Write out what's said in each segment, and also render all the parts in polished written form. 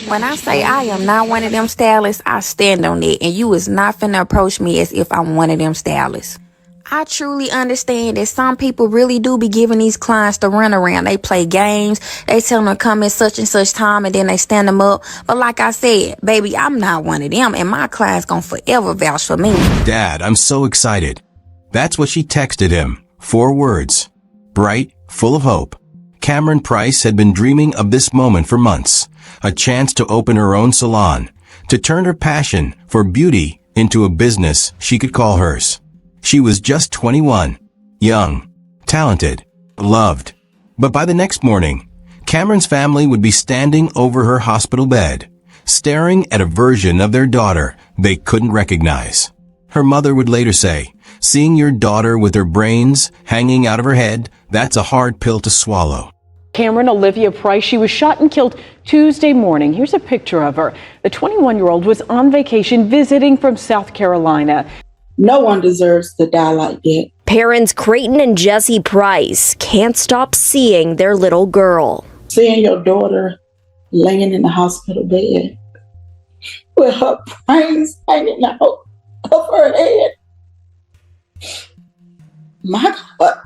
When I say I am not one of them stylists, I stand on it, and you is not finna approach me as if I'm one of them stylists. I truly understand that some people really do be giving these clients the runaround. They play games, they tell them to come at such and such time, and then they stand them up. But like I said, baby, I'm not one of them, and my clients gonna forever vouch for me. Dad, I'm so excited. That's what she texted him. 4 words. Bright, full of hope. Camryn Price had been dreaming of this moment for months. A chance to open her own salon, to turn her passion for beauty into a business she could call hers. She was just 21, young, talented, loved. But by the next morning, Camryn's family would be standing over her hospital bed, staring at a version of their daughter they couldn't recognize. Her mother would later say, "Seeing your daughter with her brains hanging out of her head, that's a hard pill to swallow." Camryn Olivia Price, she was shot and killed Tuesday morning. Here's a picture of her. The 21-year-old was on vacation visiting from South Carolina. No one deserves to die like that. Parents Creighton and Jesse Price can't stop seeing their little girl. Seeing your daughter laying in the hospital bed with her brains hanging out of her head. My God,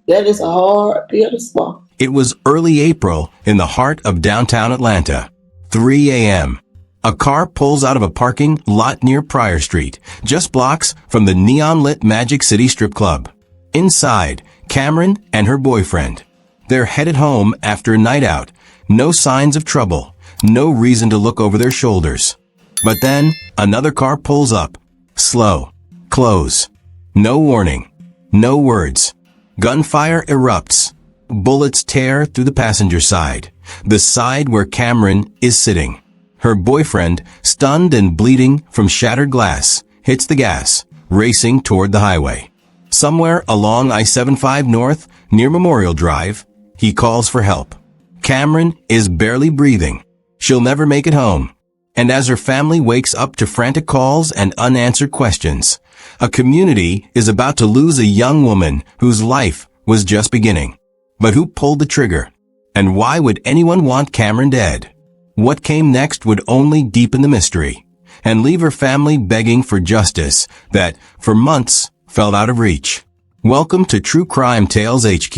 that is a hard pill to swallow. It was early April in the heart of downtown Atlanta. 3 a.m. A car pulls out of a parking lot near Pryor Street, just blocks from the neon-lit Magic City Strip Club. Inside, Camryn and her boyfriend. They're headed home after a night out. No signs of trouble. No reason to look over their shoulders. But then, another car pulls up. Slow. Close. No warning. No words. Gunfire erupts. Bullets tear through the passenger side. The side where Camryn is sitting. Her boyfriend, stunned and bleeding from shattered glass, hits the gas, racing toward the highway. Somewhere along I-75 North, near Memorial Drive, he calls for help. Camryn is barely breathing. She'll never make it home. And as her family wakes up to frantic calls and unanswered questions, a community is about to lose a young woman whose life was just beginning. But who pulled the trigger? And why would anyone want Camryn dead? What came next would only deepen the mystery and leave her family begging for justice that, for months, felt out of reach. Welcome to True Crime Tales HQ.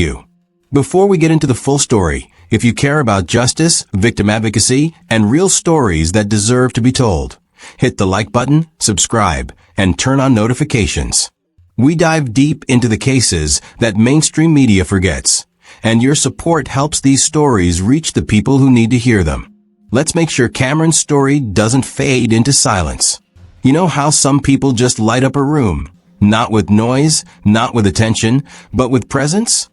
Before we get into the full story, if you care about justice, victim advocacy, and real stories that deserve to be told, hit the like button, subscribe, and turn on notifications. We dive deep into the cases that mainstream media forgets, and your support helps these stories reach the people who need to hear them. Let's make sure Camryn's story doesn't fade into silence. You know how some people just light up a room? Not with noise, not with attention, but with presence?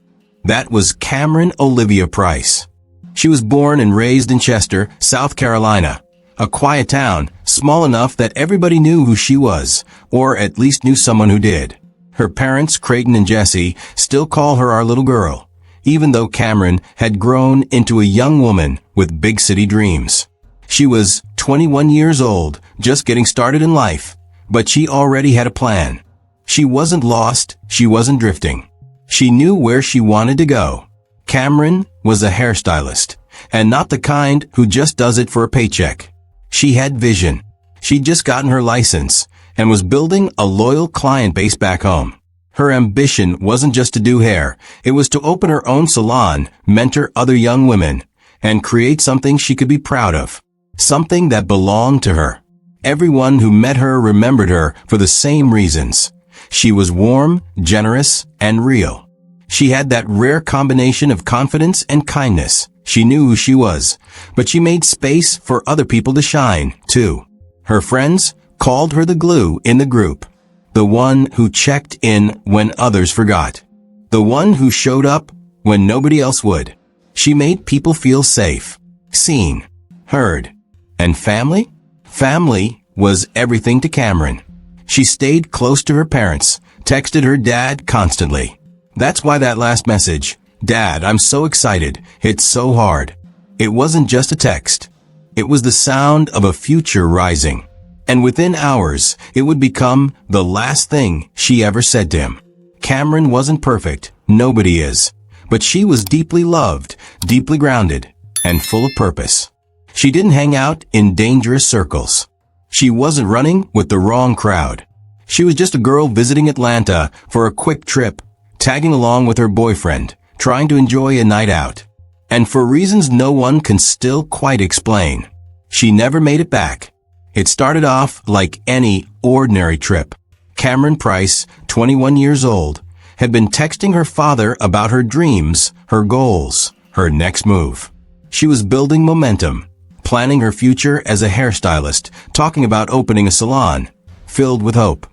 That was Camryn Olivia Price. She was born and raised in Chester, South Carolina, a quiet town, small enough that everybody knew who she was, or at least knew someone who did. Her parents, Creighton and Jesse, still call her our little girl, even though Camryn had grown into a young woman with big city dreams. She was 21 years old, just getting started in life, but she already had a plan. She wasn't lost, she wasn't drifting. She knew where she wanted to go. Camryn was a hairstylist, and not the kind who just does it for a paycheck. She had vision. She'd just gotten her license and was building a loyal client base back home. Her ambition wasn't just to do hair. It was to open her own salon, mentor other young women, and create something she could be proud of. Something that belonged to her. Everyone who met her remembered her for the same reasons. She was warm, generous, and real. She had that rare combination of confidence and kindness. She knew who she was, but she made space for other people to shine, too. Her friends called her the glue in the group. The one who checked in when others forgot. The one who showed up when nobody else would. She made people feel safe, seen, heard. And family? Family was everything to Camryn. She stayed close to her parents, texted her dad constantly. That's why that last message, "Dad, I'm so excited," hit so hard. It wasn't just a text. It was the sound of a future rising. And within hours, it would become the last thing she ever said to him. Camryn wasn't perfect. Nobody is. But she was deeply loved, deeply grounded, and full of purpose. She didn't hang out in dangerous circles. She wasn't running with the wrong crowd. She was just a girl visiting Atlanta for a quick trip, tagging along with her boyfriend, trying to enjoy a night out. And for reasons no one can still quite explain, she never made it back. It started off like any ordinary trip. Camryn Price, 21 years old, had been texting her father about her dreams, her goals, her next move. She was building momentum, planning her future as a hairstylist, talking about opening a salon, filled with hope.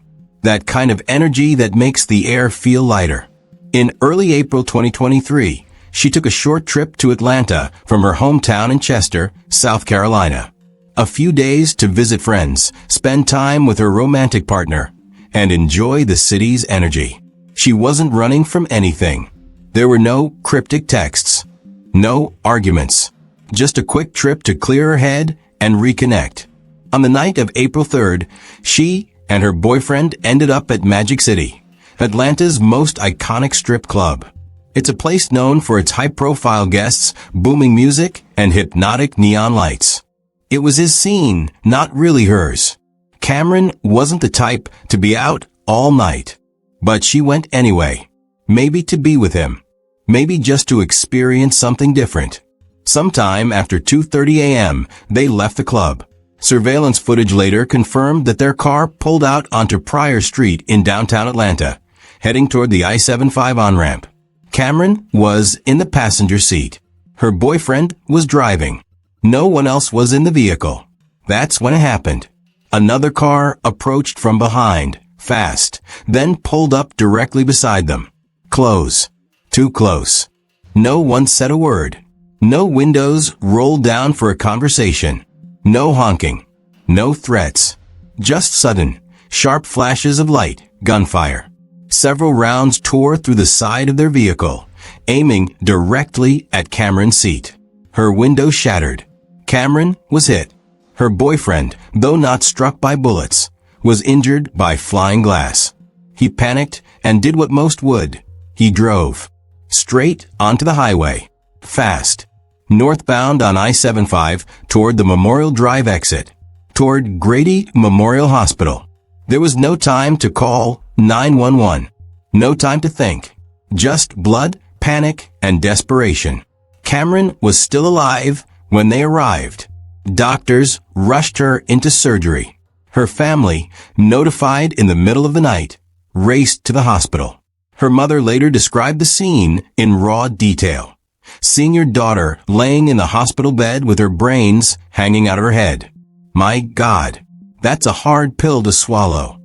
That kind of energy that makes the air feel lighter. In early April 2023, she took a short trip to Atlanta from her hometown in Chester, South Carolina. A few days to visit friends, spend time with her romantic partner, and enjoy the city's energy. She wasn't running from anything. There were no cryptic texts, no arguments, just a quick trip to clear her head and reconnect. On the night of April 3rd, she and her boyfriend ended up at Magic City, Atlanta's most iconic strip club. It's a place known for its high-profile guests, booming music, and hypnotic neon lights. It was his scene, not really hers. Camryn wasn't the type to be out all night, but she went anyway. Maybe to be with him. Maybe just to experience something different. Sometime after 2:30 a.m., they left the club. Surveillance footage later confirmed that their car pulled out onto Pryor Street in downtown Atlanta, heading toward the I-75 on-ramp. Camryn was in the passenger seat. Her boyfriend was driving. No one else was in the vehicle. That's when it happened. Another car approached from behind, fast, then pulled up directly beside them. Close. Too close. No one said a word. No windows rolled down for a conversation. No honking. No threats. Just sudden, sharp flashes of light, gunfire. Several rounds tore through the side of their vehicle, aiming directly at Camryn's seat. Her window shattered. Camryn was hit. Her boyfriend, though not struck by bullets, was injured by flying glass. He panicked and did what most would. He drove straight onto the highway, fast, northbound on I-75 toward the Memorial Drive exit, toward Grady Memorial Hospital. There was no time to call 911. No time to think. Just blood, panic, and desperation. Camryn was still alive when they arrived. Doctors rushed her into surgery. Her family, notified in the middle of the night, raced to the hospital. Her mother later described the scene in raw detail. Seeing your daughter laying in the hospital bed with her brains hanging out of her head. My God, that's a hard pill to swallow.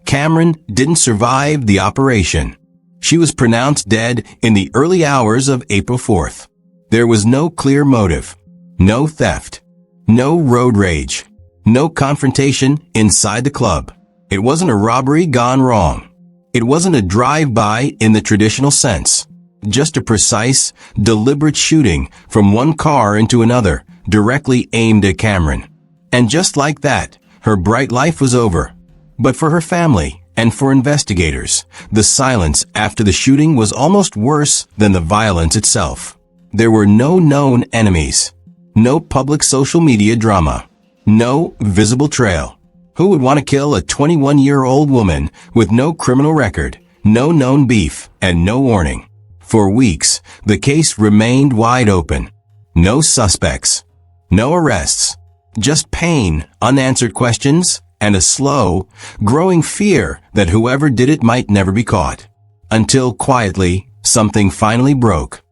Camryn didn't survive the operation. She was pronounced dead in the early hours of April 4th. There was no clear motive. No theft. No road rage. No confrontation inside the club. It wasn't a robbery gone wrong. It wasn't a drive-by in the traditional sense. Just a precise, deliberate shooting from one car into another, directly aimed at Camryn. And just like that, her bright life was over. But for her family and for investigators, the silence after the shooting was almost worse than the violence itself. There were no known enemies. No public social media drama. No visible trail. Who would want to kill a 21-year-old woman with no criminal record, no known beef, and no warning? For weeks, the case remained wide open. No suspects. No arrests. Just pain, unanswered questions, and a slow, growing fear that whoever did it might never be caught. Until quietly, something finally broke.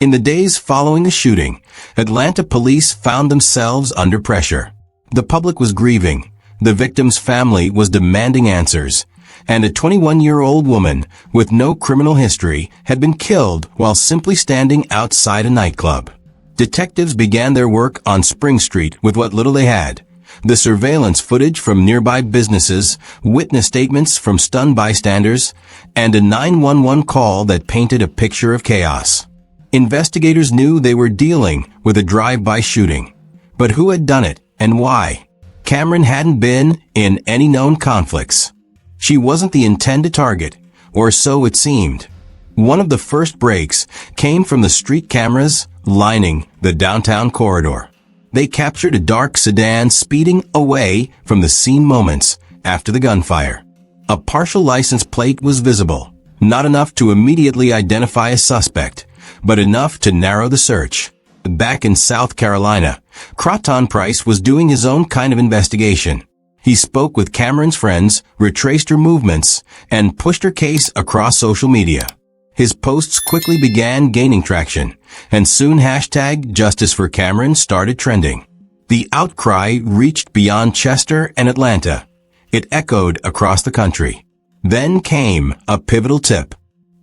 In the days following the shooting, Atlanta police found themselves under pressure. The public was grieving. The victim's family was demanding answers. And a 21-year-old woman with no criminal history had been killed while simply standing outside a nightclub. Detectives began their work on Spring Street with what little they had. The surveillance footage from nearby businesses, witness statements from stunned bystanders, and a 911 call that painted a picture of chaos. Investigators knew they were dealing with a drive-by shooting. But who had done it and why? Camryn hadn't been in any known conflicts. She wasn't the intended target, or so it seemed. One of the first breaks came from the street cameras lining the downtown corridor. They captured a dark sedan speeding away from the scene moments after the gunfire. A partial license plate was visible, not enough to immediately identify a suspect, but enough to narrow the search. Back in South Carolina, Camryn Price was doing his own kind of investigation. He spoke with Camryn's friends, retraced her movements, and pushed her case across social media. His posts quickly began gaining traction, and soon #JusticeForCamryn started trending. The outcry reached beyond Chester and Atlanta. It echoed across the country. Then came a pivotal tip.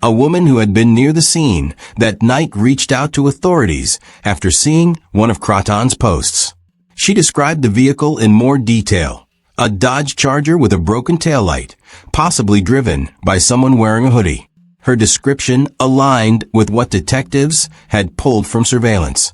A woman who had been near the scene that night reached out to authorities after seeing one of Camryn's posts. She described the vehicle in more detail. A Dodge Charger with a broken taillight, possibly driven by someone wearing a hoodie. Her description aligned with what detectives had pulled from surveillance,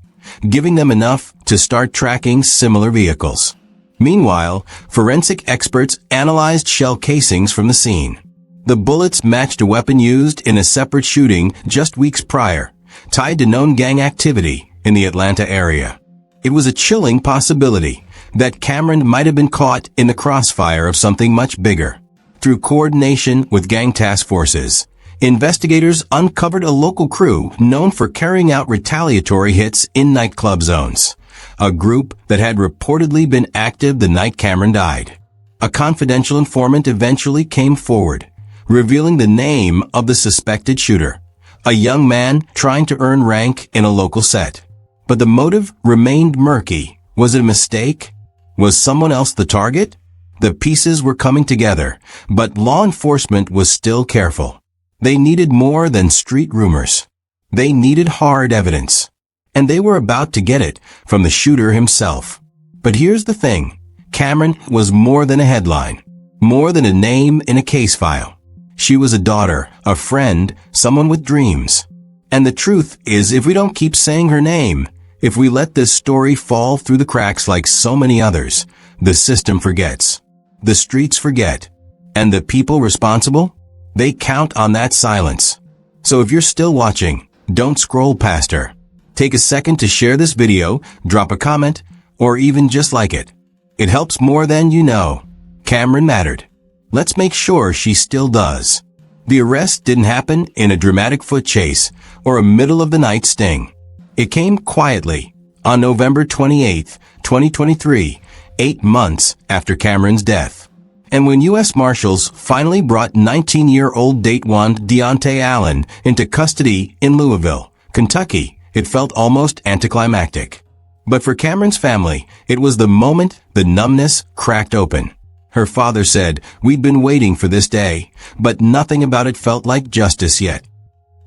giving them enough to start tracking similar vehicles. Meanwhile, forensic experts analyzed shell casings from the scene. The bullets matched a weapon used in a separate shooting just weeks prior, tied to known gang activity in the Atlanta area. It was a chilling possibility that Camryn might have been caught in the crossfire of something much bigger. Through coordination with gang task forces, investigators uncovered a local crew known for carrying out retaliatory hits in nightclub zones, a group that had reportedly been active the night Camryn died. A confidential informant eventually came forward, revealing the name of the suspected shooter, a young man trying to earn rank in a local set. But the motive remained murky. Was it a mistake? Was someone else the target? The pieces were coming together, but law enforcement was still careful. They needed more than street rumors. They needed hard evidence. And they were about to get it from the shooter himself. But here's the thing. Camryn was more than a headline, more than a name in a case file. She was a daughter, a friend, someone with dreams. And the truth is, if we don't keep saying her name, if we let this story fall through the cracks like so many others, the system forgets. The streets forget. And the people responsible? They count on that silence. So if you're still watching, don't scroll past her. Take a second to share this video, drop a comment, or even just like it. It helps more than you know. Camryn mattered. Let's make sure she still does. The arrest didn't happen in a dramatic foot chase or a middle-of-the-night sting. It came quietly on November 28, 2023, 8 months after Camryn's death. And when U.S. Marshals finally brought 19-year-old Datewan Deontay Allen into custody in Louisville, Kentucky, it felt almost anticlimactic. But for Camryn's family, it was the moment the numbness cracked open. Her father said, "We'd been waiting for this day, but nothing about it felt like justice yet."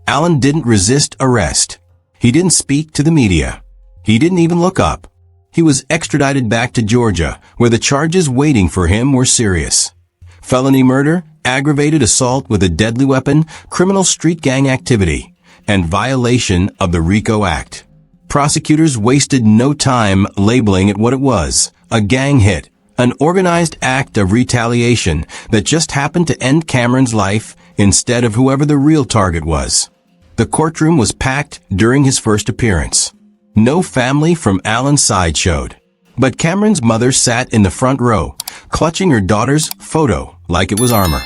Allen didn't resist arrest. He didn't speak to the media. He didn't even look up. He was extradited back to Georgia, where the charges waiting for him were serious. Felony murder, aggravated assault with a deadly weapon, criminal street gang activity, and violation of the RICO Act. Prosecutors wasted no time labeling it what it was, a gang hit, an organized act of retaliation that just happened to end Camryn's life instead of whoever the real target was. The courtroom was packed during his first appearance. No family from Allen's side showed. But Camryn's mother sat in the front row, clutching her daughter's photo like it was armor.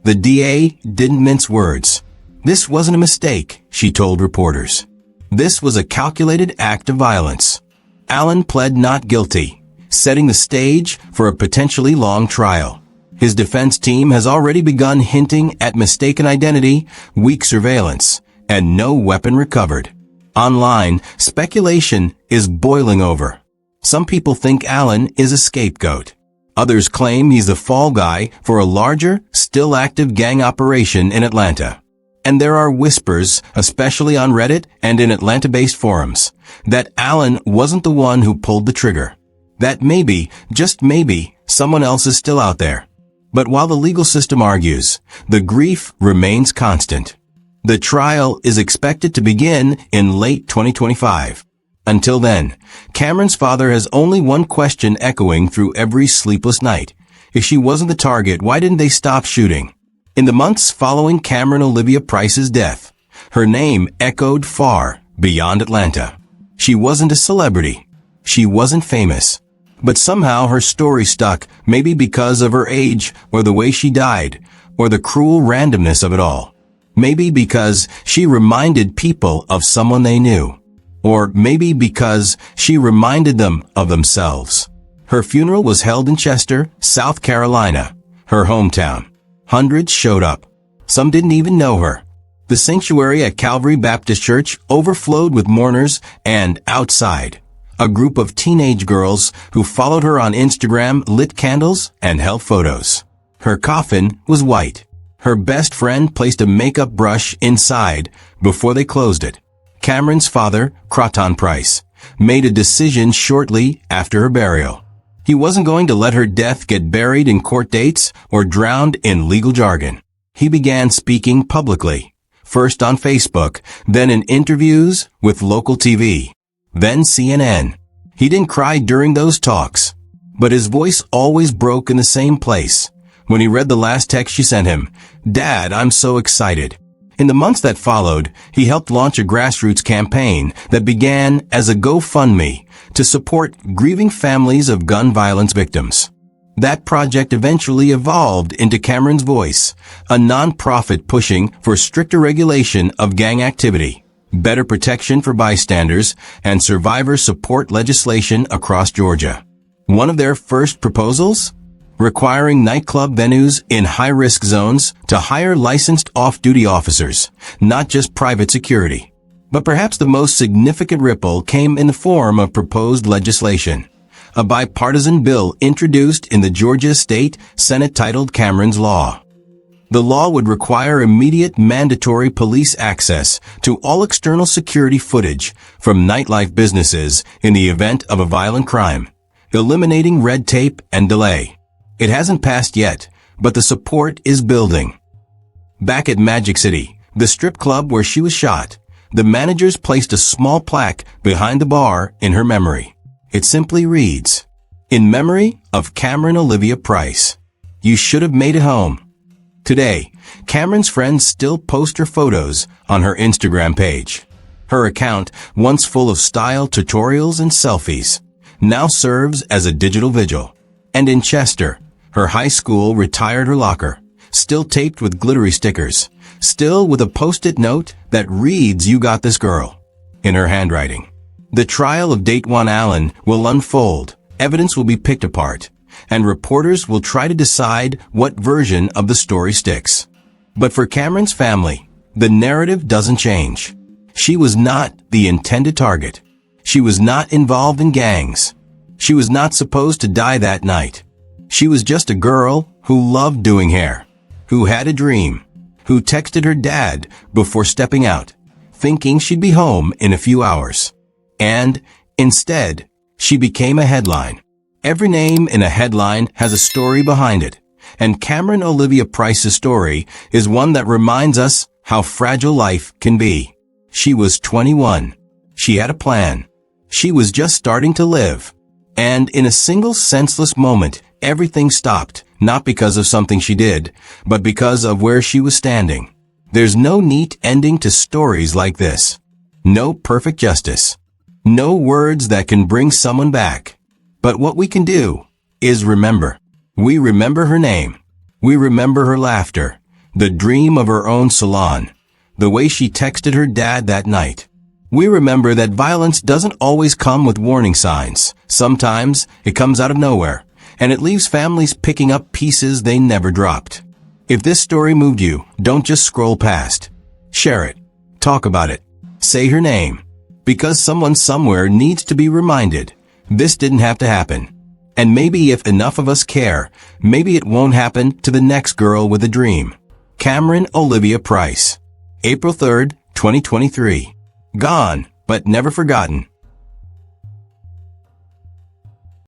The DA didn't mince words. This wasn't a mistake, she told reporters. This was a calculated act of violence. Allen pled not guilty, setting the stage for a potentially long trial. His defense team has already begun hinting at mistaken identity, weak surveillance, and no weapon recovered. Online, speculation is boiling over. Some people think Allen is a scapegoat. Others claim he's the fall guy for a larger, still active gang operation in Atlanta. And there are whispers, especially on Reddit and in Atlanta-based forums, that Allen wasn't the one who pulled the trigger. That maybe, just maybe, someone else is still out there. But while the legal system argues, the grief remains constant. The trial is expected to begin in late 2025. Until then, Camryn's father has only one question echoing through every sleepless night. If she wasn't the target, why didn't they stop shooting? In the months following Camryn Olivia Price's death, her name echoed far beyond Atlanta. She wasn't a celebrity. She wasn't famous. But somehow her story stuck, maybe because of her age, or the way she died, or the cruel randomness of it all. Maybe because she reminded people of someone they knew. Or maybe because she reminded them of themselves. Her funeral was held in Chester, South Carolina, her hometown. Hundreds showed up. Some didn't even know her. The sanctuary at Calvary Baptist Church overflowed with mourners, and outside, a group of teenage girls who followed her on Instagram lit candles and held photos. Her coffin was white. Her best friend placed a makeup brush inside before they closed it. Camryn's father, Camryn Price, made a decision shortly after her burial. He wasn't going to let her death get buried in court dates or drowned in legal jargon. He began speaking publicly, first on Facebook, then in interviews with local TV, then CNN. He didn't cry during those talks, but his voice always broke in the same place. When he read the last text she sent him, "Dad, I'm so excited." In the months that followed, he helped launch a grassroots campaign that began as a GoFundMe to support grieving families of gun violence victims. That project eventually evolved into Camryn's Voice, a nonprofit pushing for stricter regulation of gang activity, better protection for bystanders, and survivor support legislation across Georgia. One of their first proposals? Requiring nightclub venues in high-risk zones to hire licensed off-duty officers, not just private security. But perhaps the most significant ripple came in the form of proposed legislation, a bipartisan bill introduced in the Georgia State Senate titled Camryn's Law. The law would require immediate mandatory police access to all external security footage from nightlife businesses in the event of a violent crime, eliminating red tape and delay. It hasn't passed yet, but the support is building. Back at Magic City, the strip club where she was shot, the managers placed a small plaque behind the bar in her memory. It simply reads, "In memory of Camryn Olivia Price. You should have made it home." Today, Camryn's friends still post her photos on her Instagram page. Her account, once full of style tutorials and selfies, now serves as a digital vigil. And in Chester, her high school retired her locker, still taped with glittery stickers, still with a post-it note that reads, "You got this girl," in her handwriting. The trial of Datewan Allen will unfold, evidence will be picked apart, and reporters will try to decide what version of the story sticks. But for Camryn's family, the narrative doesn't change. She was not the intended target. She was not involved in gangs. She was not supposed to die that night. She was just a girl who loved doing hair, who had a dream, who texted her dad before stepping out, thinking she'd be home in a few hours. And, instead, she became a headline. Every name in a headline has a story behind it, and Camryn Olivia Price's story is one that reminds us how fragile life can be. She was 21. She had a plan. She was just starting to live. And in a single senseless moment, everything stopped, not because of something she did, but because of where she was standing. There's no neat ending to stories like this. No perfect justice. No words that can bring someone back. But what we can do is remember. We remember her name. We remember her laughter, the dream of her own salon, the way she texted her dad that night. We remember that violence doesn't always come with warning signs. Sometimes it comes out of nowhere, and it leaves families picking up pieces they never dropped. If this story moved you, don't just scroll past. Share it. Talk about it. Say her name. Because someone somewhere needs to be reminded. This didn't have to happen. And maybe if enough of us care, maybe it won't happen to the next girl with a dream. Camryn Olivia Price. April 3rd, 2023. Gone, but never forgotten.